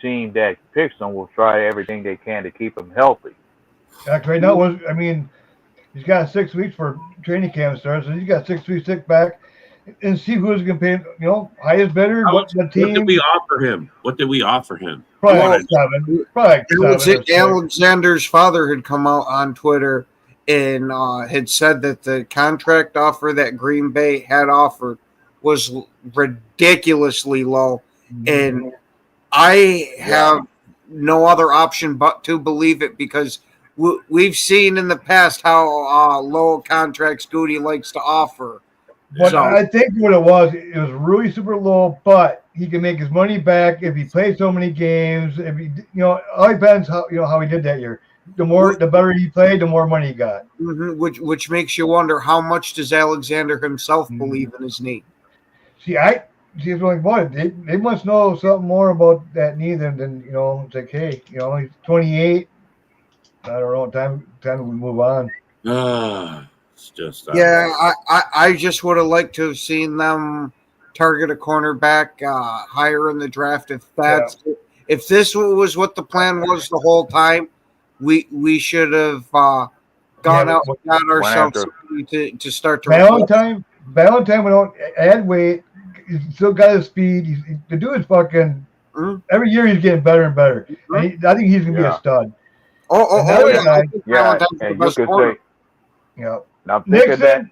team that picks him will try everything they can to keep him healthy. Right now, he's got 6 weeks for training camp starts, so he's got 6 weeks sick back. And see who's going to pay, highest bidder. What did we offer him? Probably seven. Alexander's father had come out on Twitter and had said that the contract offer that Green Bay had offered was ridiculously low. And I have no other option but to believe it, because we've seen in the past how low contracts Goody likes to offer. But I think what it was really super low, but he can make his money back if he plays so many games. If he, all depends how he did that year. The better he played, the more money he got. Mm-hmm. Which makes you wonder, how much does Alexander himself believe in his knee? They must know something more about that knee than it's like, hey, he's 28. I don't know. Time we move on. It's just I just would have liked to have seen them target a cornerback higher in the draft. If this was what the plan was the whole time, we should have gone out and got ourselves to start to Valentine went add weight. He's still got his speed. The dude is fucking every year he's getting better and better. And I think he's gonna be a stud. And you could say, and I'm thinking that,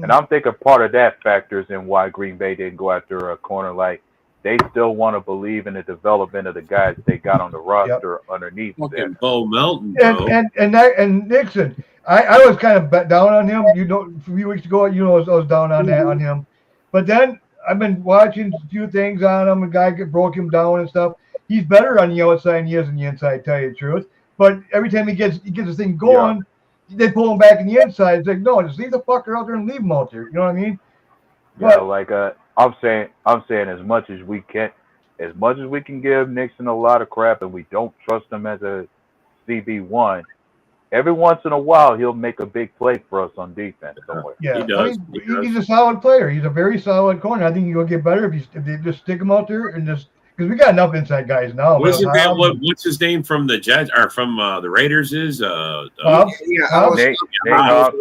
and I'm thinking part of that factors in why Green Bay didn't go after a corner. Like, they still want to believe in the development of the guys they got on the roster underneath them. Bo Melton, and Nixon. I was kind of down on him. A few weeks ago, I was down on that on him. But then I've been watching a few things on him. A guy broke him down and stuff. He's better on the outside than he is on the inside, tell you the truth. But every time he gets this thing going, they pull him back in the inside. It's like, no, just leave the fucker out there and leave him out there. You know what I mean? I'm saying as much as we can give Nixon a lot of crap, and we don't trust him as a CB1. Every once in a while, he'll make a big play for us on defense somewhere. Yeah, he does. He's a solid player. He's a very solid corner. I think he'll get better if they just stick him out there and just because we got enough inside guys now. What's his name from the Jets or from the Raiders is? Nate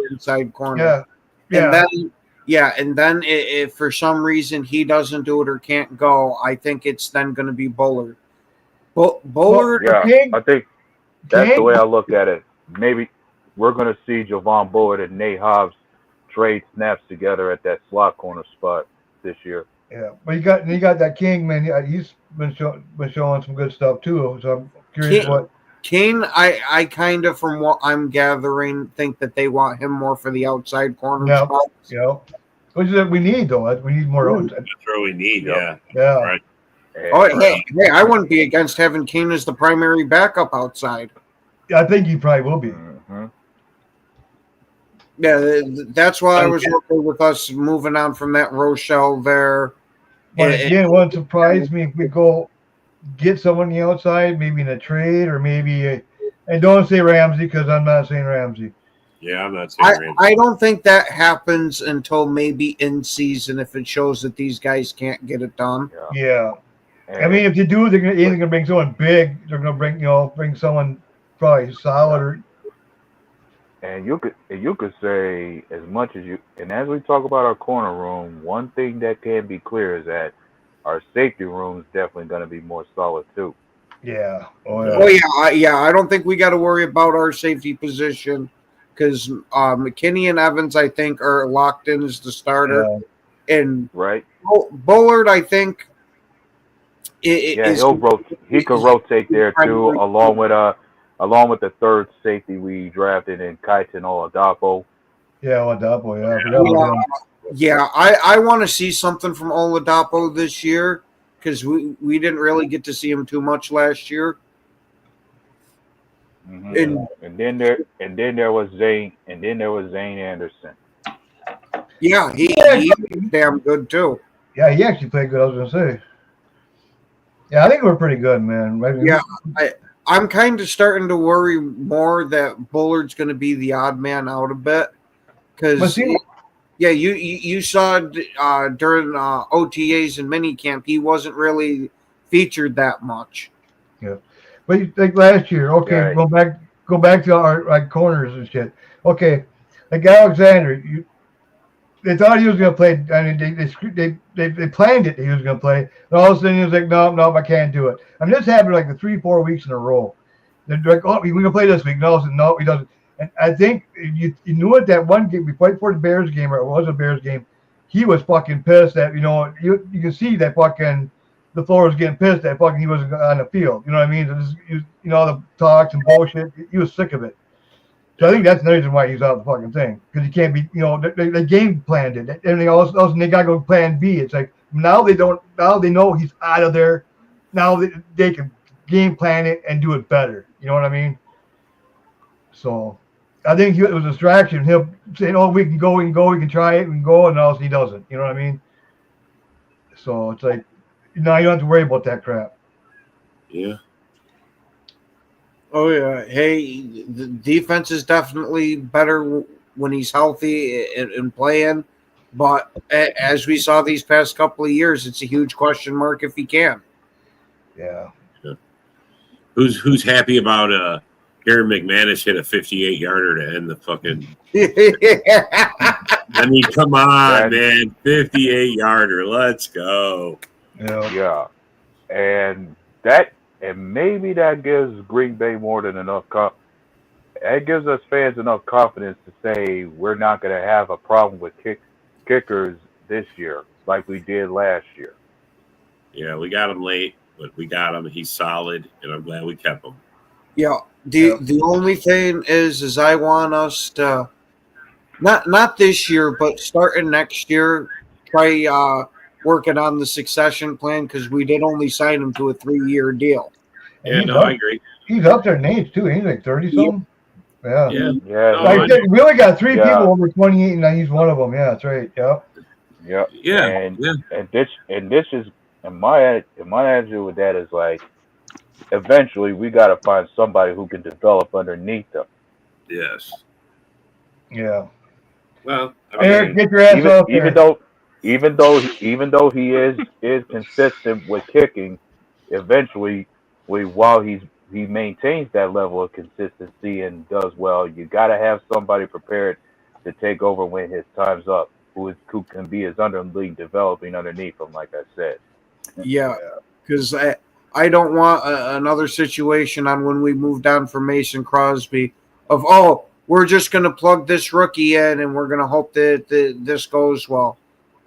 inside corner. And then if for some reason he doesn't do it or can't go, I think it's then going to be Bullard. Bullard. I think that's the way I look at it. Maybe we're going to see Javon Bullard and Nate Hobbs trade snaps together at that slot corner spot this year. Yeah, but you got that King, man. He's been showing some good stuff too. So I'm curious King, I kind of, from what I'm gathering, think that they want him more for the outside corner spots. Yeah, which is what we need though. We need more outside. That's what we need. Yeah. Right. Hey, I wouldn't be against having King as the primary backup outside. I think he probably will be. Mm-hmm. Yeah, that's why I was okay with us moving on from that Rochelle there. But again, it wouldn't surprise me if we go get someone on the outside, maybe in a trade or maybe and don't say Ramsey because I'm not saying Ramsey. Yeah, I'm not saying Ramsey. I don't think that happens until maybe in season if it shows that these guys can't get it done. Yeah. I mean, if you do, they're either going to bring someone big. They're going to bring someone probably solid. And you could say as much as you. And as we talk about our corner room, one thing that can be clear is that our safety room is definitely going to be more solid too. Yeah. I don't think we got to worry about our safety position because McKinney and Evans, I think, are locked in as the starter, and right. Bullard, I think. He could rotate there too, along with the third safety we drafted in Kaiton Oladapo. Yeah, Oladapo. I want to see something from Oladapo this year because we didn't really get to see him too much last year. Mm-hmm. And then there was Zane Anderson. Yeah, he damn good too. Yeah, he actually played good. I was gonna say. Yeah, I think we're pretty good, man. Right? Yeah, I'm kind of starting to worry more that Bullard's going to be the odd man out a bit because you saw during OTAs and minicamp he wasn't really featured that much. Yeah, but like last year, okay, right. go back to our corners and shit. Okay, like Alexander, they thought he was going to play. I mean, they planned it. He was going to play. And all of a sudden, he was like, "No, I can't do it." I mean, this happened like the 3-4 weeks in a row. They're like, "Oh, we're going to play this week." No, he doesn't. And I think you knew it that one game we played for the Bears game, or it was a Bears game. He was fucking pissed that you can see that fucking the floor was getting pissed that fucking he wasn't on the field. You know what I mean? The talks and bullshit. He was sick of it. So I think that's the reason why he's out of the fucking thing because he can't be. The game planned it. Everything else, and they got to go plan B. It's like now they don't. Now they know he's out of there. Now they can game plan it and do it better. You know what I mean? So I think it was a distraction. Him saying, "Oh, we can go, we can try it, we can go," and else he doesn't. You know what I mean? So it's like now you don't have to worry about that crap. Yeah. Oh, yeah. Hey, the defense is definitely better when he's healthy and playing. But as we saw these past couple of years, it's a huge question mark if he can. Yeah. Who's happy about Aaron McManus hit a 58-yarder to end the fucking I mean, come on, man. 58-yarder. Let's go. Yeah. And maybe that gives Green Bay more than enough that gives us fans enough confidence to say we're not going to have a problem with kickers this year like we did last year. Yeah, we got him late, but we got him. He's solid, and I'm glad we kept him. Yeah. The only thing is I want us to not this year, but starting next year, try working on the succession plan because we did only sign him to a 3-year deal. Yeah, I agree. He's up there in age too. He's like 30 something. Yeah. Yeah. We only got 3 people over 28, and he's one of them. Yeah, that's right. Yep. Yeah. And this is my attitude with that is like, eventually we got to find somebody who can develop underneath them. Yes. Yeah. Well, Eric, get your ass off there. Even though he is consistent with kicking, eventually, while he maintains that level of consistency and does well, you got to have somebody prepared to take over when his time's up, who can be his underling developing underneath him, like I said. Yeah, because I don't want another situation on when we moved on from Mason Crosby of, we're just going to plug this rookie in and we're going to hope that this goes well.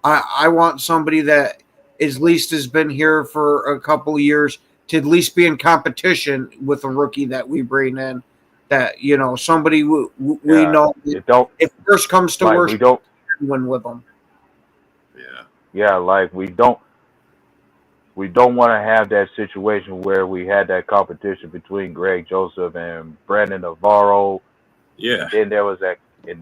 I want somebody that at least has been here for a couple of years to at least be in competition with a rookie that we bring in. That, somebody we know if worse comes to worse, we don't win with them. Yeah, like we don't want to have that situation where we had that competition between Greg Joseph and Brandon Navarro. Yeah. And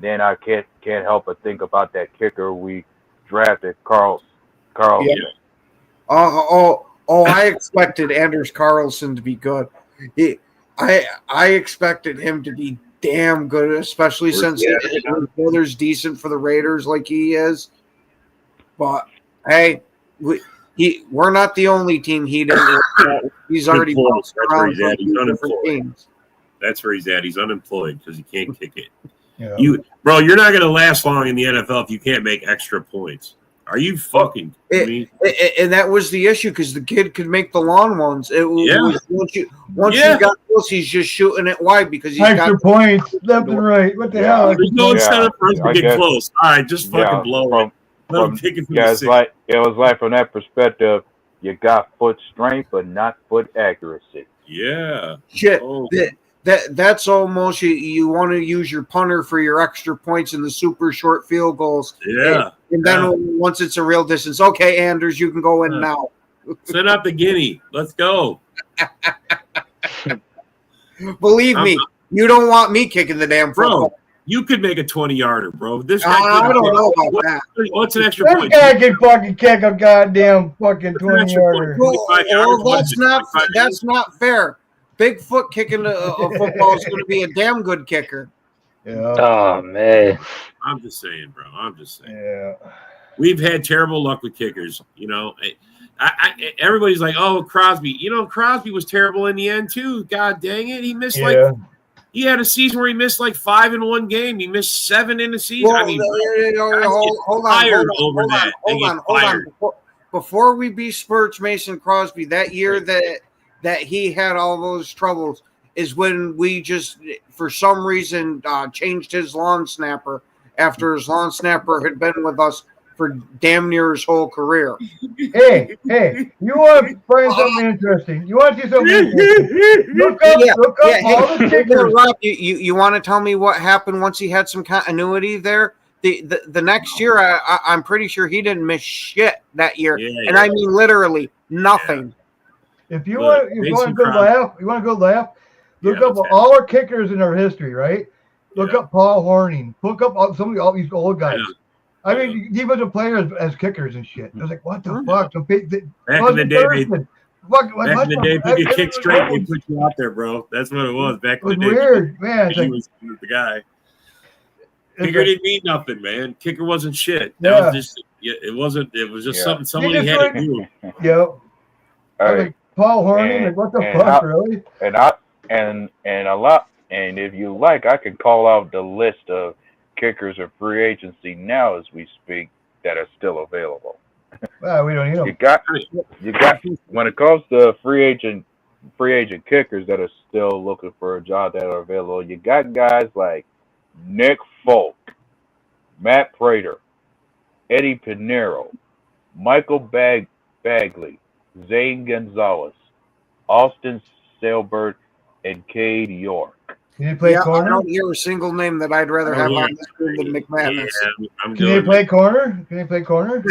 then I can't help but think about that kicker we drafted, Carl. Yeah. I expected Anders Carlson to be good. I expected him to be damn good, especially since his brother's decent for the Raiders like he is. But hey, we're not the only team he didn't. He's already bounced around for different teams. That's where he's at. He's unemployed because he can't kick it. Yeah. You're not going to last long in the NFL if you can't make extra points. Are you fucking kidding me? And that was the issue because the kid could make the long ones. It was, Yeah. once you got close, he's just shooting it wide because he's Extra got points left and right. What the hell? There's no incentive for us to I get guess- close. All right, just fucking blow it. Let him kick it from the it's six. like it was like from that perspective, you got foot strength but not foot accuracy. Yeah. shit. Oh. That's almost you want to use your punter for your extra points in the super short field goals. Yeah. And then once it's a real distance, okay, Anders, you can go in now. Send out the guinea. Let's go. Believe me, you don't want me kicking the damn football. Bro, you could make a 20-yarder, bro. This guy I don't know about that. What's an extra This point? guy can fucking kick a goddamn fucking 20-yarder. Well, 25 yards, what is it, 25 that's not fair. Bigfoot kicking a football is going to be a damn good kicker. Yeah. Oh man. I'm just saying, bro. I'm just saying. Yeah. We've had terrible luck with kickers. You know, everybody's like, "Oh, Crosby." You know, Crosby was terrible in the end too. God dang it, he missed he had a season where he missed like 5 in one game. He missed 7 in a season. Well, I mean, hold on. Before we besmirch Mason Crosby, that year that he had all those troubles is when we just, for some reason, changed his lawn snapper after his lawn snapper had been with us for damn near his whole career. Hey, you want to find something interesting? You want to see something interesting? Look up all the kickers. Rob, you want to tell me what happened once he had some continuity there? The next year, I'm pretty sure he didn't miss shit that year, and I mean literally nothing. If you want to go laugh, look up all our kickers in our history, right? Look up Paul Horning. Look up all these old guys. Yeah. I mean, defensive players as kickers and shit. I was like, what the fuck? Back in the day, if you could kick straight, they put you out there, bro. That's what it was back in the day. It was weird, man. He was the guy. Kicker didn't mean nothing, man. Kicker wasn't shit. Yeah. Was just, it wasn't. It was just something somebody had to do. Yep. Hey, Like Paul Horning, like what the fuck, really? And if you like, I could call out the list of kickers of free agency now as we speak that are still available. Well, we don't need them. You got when it comes to free agent kickers that are still looking for a job that are available, you got guys like Nick Folk, Matt Prater, Eddie Pinero, Michael Bagley, Zane Gonzalez, Austin Sailbert, and Cade York. Can you play corner? I don't hear a single name that I'd rather have on this screen than McManus. Yeah, Can you play corner? Can you play corner?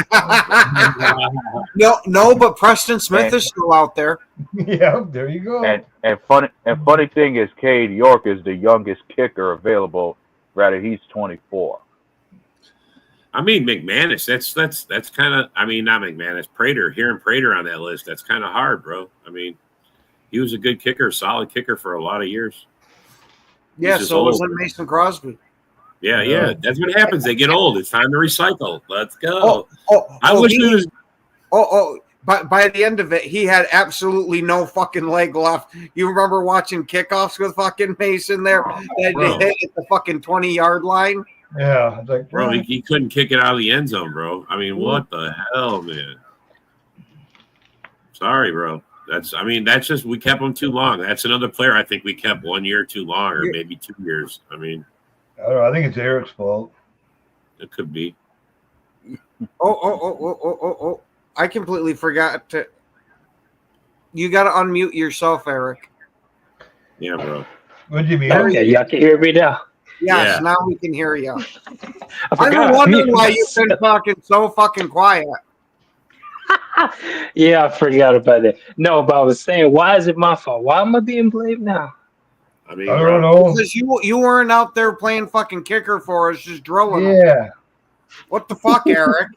No, but Preston Smith is still out there. Yeah, there you go. And funny thing is, Cade York is the youngest kicker available. Rather, he's 24. I mean, McManus. That's kind of. I mean, not McManus. Prater. Hearing Prater on that list, that's kind of hard, bro. I mean, he was a good kicker, solid kicker for a lot of years. Yeah, so was Mason Crosby. Yeah. That's what happens. They get old. It's time to recycle. Let's go. I wish he was. By the end of it, he had absolutely no fucking leg left. You remember watching kickoffs with fucking Mason there? They hit at the fucking 20-yard line. Yeah, it's like, bro, he couldn't kick it out of the end zone, bro. I mean, what the hell, man? Sorry, bro. That's just we kept him too long. That's another player I think we kept 1 year too long, or maybe 2 years. I mean, I don't know. I think it's Eric's fault. It could be. Oh! I completely forgot to. You got to unmute yourself, Eric. Yeah, bro. What do you mean? Okay, y'all can hear me now. Yes, now we can hear you. I I'm wondering why you've been talking so fucking quiet. Yeah, I forgot about that. No, but I was saying, why is it my fault? Why am I being blamed now? I mean, I don't know. Because you weren't out there playing fucking kicker for us, just drilling. Yeah. What the fuck, Eric?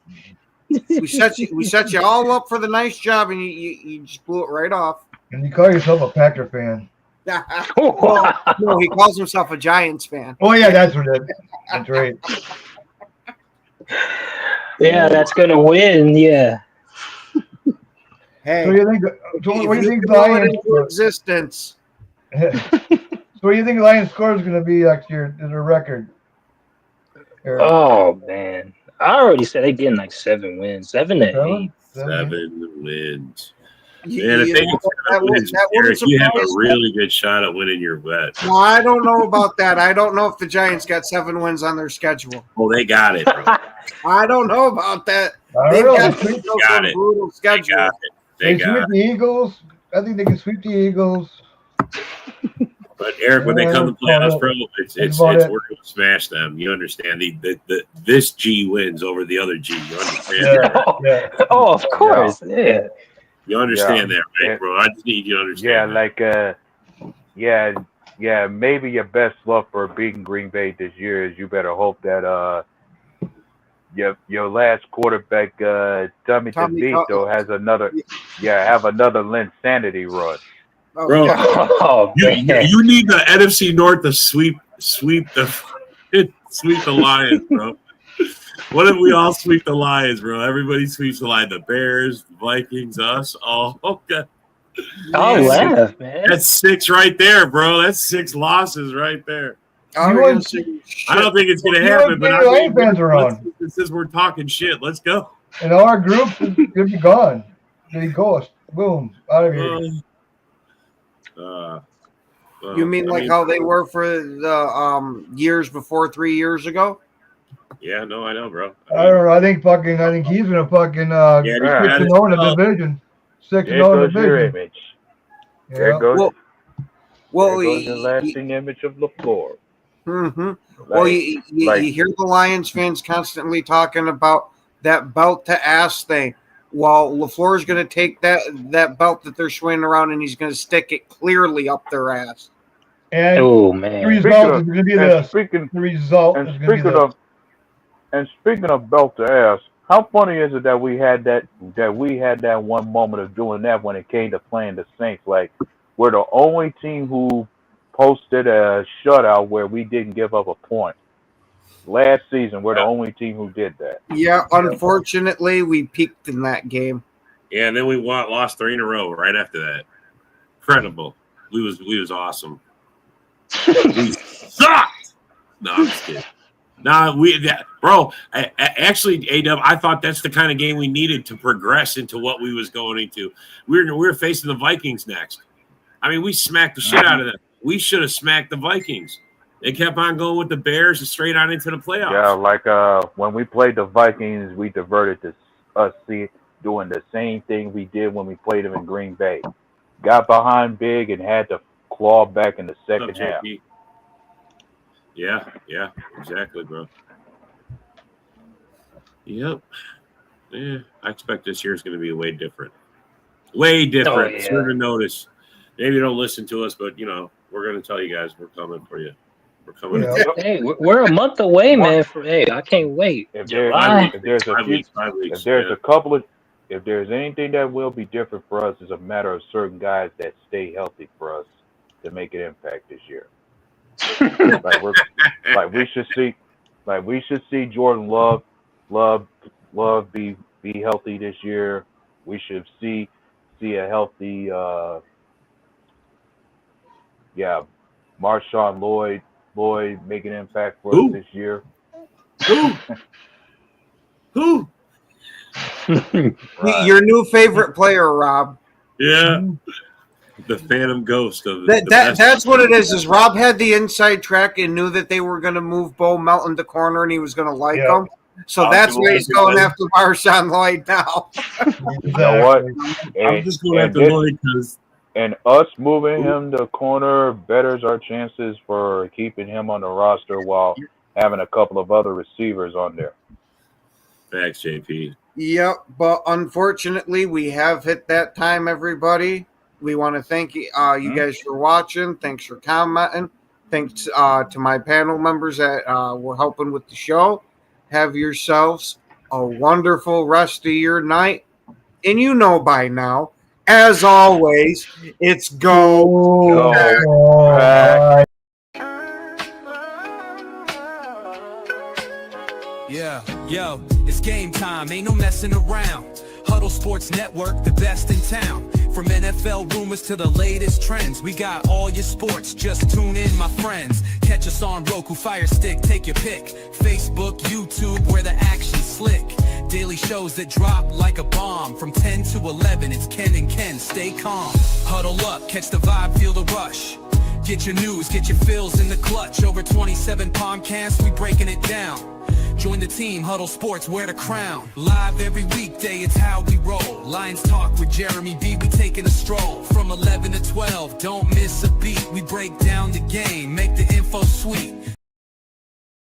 we set you all up for the nice job, and you just blew it right off. And you call yourself a Packer fan? Well, no, he calls himself a Giants fan. Oh yeah, that's what it is. That's right. Yeah, that's gonna win. Yeah. Hey, So you think? So what do you think Lions? Existence. So what do you think Lions score is going to be next year? Is a record? Eric? Oh man, I already said they getting like 7 wins, 7 to 8. 7 wins. Man, the thing is, you have a really good shot at winning your bet. Well, I don't know about that. I don't know if the Giants got 7 wins on their schedule. Well, they got it, bro. I don't know about that. They've got it. Brutal schedule. They sweep the Eagles. I think they can sweep the Eagles. But Eric, when they come to play us, bro, it's we're going to smash them. You understand? This G wins over the other G. You understand? Oh, of course, yeah. You understand that, right, bro? I just need you to understand. Yeah, maybe your best luck for beating Green Bay this year is you better hope that your last quarterback, Tommy DeVito, has another Linsanity run. Oh, bro, you need the NFC North to sweep the Lions, bro. What if we all sweep the Lions, bro? Everybody sweeps the Lions. The Bears, Vikings, us. Oh, okay. I'll laugh, man. That's 6 right there, bro. That's 6 losses right there. I don't think it's going to happen, but since we're talking shit, let's go. And our group is going to be gone. They ghost. Boom. Out of here. You mean how they were for the years before 3 years ago? Yeah, no, I know, bro. I don't know. I think he's gonna fucking 6-0 in the division. 6-0 in the division. There goes the lasting image of LaFleur. Mm-hmm. Well, you hear the Lions fans constantly talking about that belt to ass thing. Well, LaFleur is going to take that belt that they're swinging around and he's going to stick it clearly up their ass. And man. The result is going to be this. And speaking of belt to ass, how funny is it that we had that one moment of doing that when it came to playing the Saints? Like, we're the only team who posted a shutout where we didn't give up a point. Last season, we're the only team who did that. Yeah, unfortunately, we peaked in that game. Yeah, and then we lost 3 in a row right after that. Incredible. We was awesome. We sucked. No, I'm just kidding. Bro, actually, A-Dub, I thought that's the kind of game we needed to progress into what we was going into. We were facing the Vikings next. I mean, we smacked the shit out of them. We should have smacked the Vikings. They kept on going with the Bears and straight on into the playoffs. Yeah, when we played the Vikings, we diverted to us doing the same thing we did when we played them in Green Bay. Got behind big and had to claw back in the second half. Yeah, exactly, bro. Yep. Yeah, I expect this year's going to be way different. Way different. Serve a notice. Maybe you don't listen to us, but, we're going to tell you guys we're coming for you. We're coming. Yeah. Hey, we're a month away, man. I can't wait. If there's anything that will be different for us, is a matter of certain guys that stay healthy for us to make an impact this year. we should see Jordan Love be healthy this year. We should see a healthy Marshawn Lloyd make an impact for us this year. Who? Your new favorite player, Rob. Yeah. The Phantom Ghost of that's what it is Rob had the inside track and knew that they were going to move Bo Melton to corner and he was going to like him. So that's why he's going after Marshawn Lloyd now. You know what? I'm just going after Lloyd because. And us moving him to corner betters our chances for keeping him on the roster while having a couple of other receivers on there. Thanks, JP. Yep, but unfortunately, we have hit that time, everybody. We want to thank you guys for watching. Thanks for commenting. Thanks to my panel members that were helping with the show. Have yourselves a wonderful rest of your night. And by now, as always, it's go back. Yeah, yo, it's game time, ain't no messing around. Huddle Sports Network, the best in town. From NFL rumors to the latest trends, we got all your sports, just tune in, my friends. Catch us on Roku, Fire Stick, take your pick. Facebook, YouTube, where the action's slick. Daily shows that drop like a bomb. From 10 to 11, it's Ken and Ken, stay calm. Huddle up, catch the vibe, feel the rush. Get your news, get your fills in the clutch. Over 27 podcasts, we breaking it down. Join the team, Huddle Sports, wear the crown. Live every weekday, it's how we roll. Lions Talk with Jeremy B, we taking a stroll. From 11 to 12, don't miss a beat. We break down the game, make the info sweet.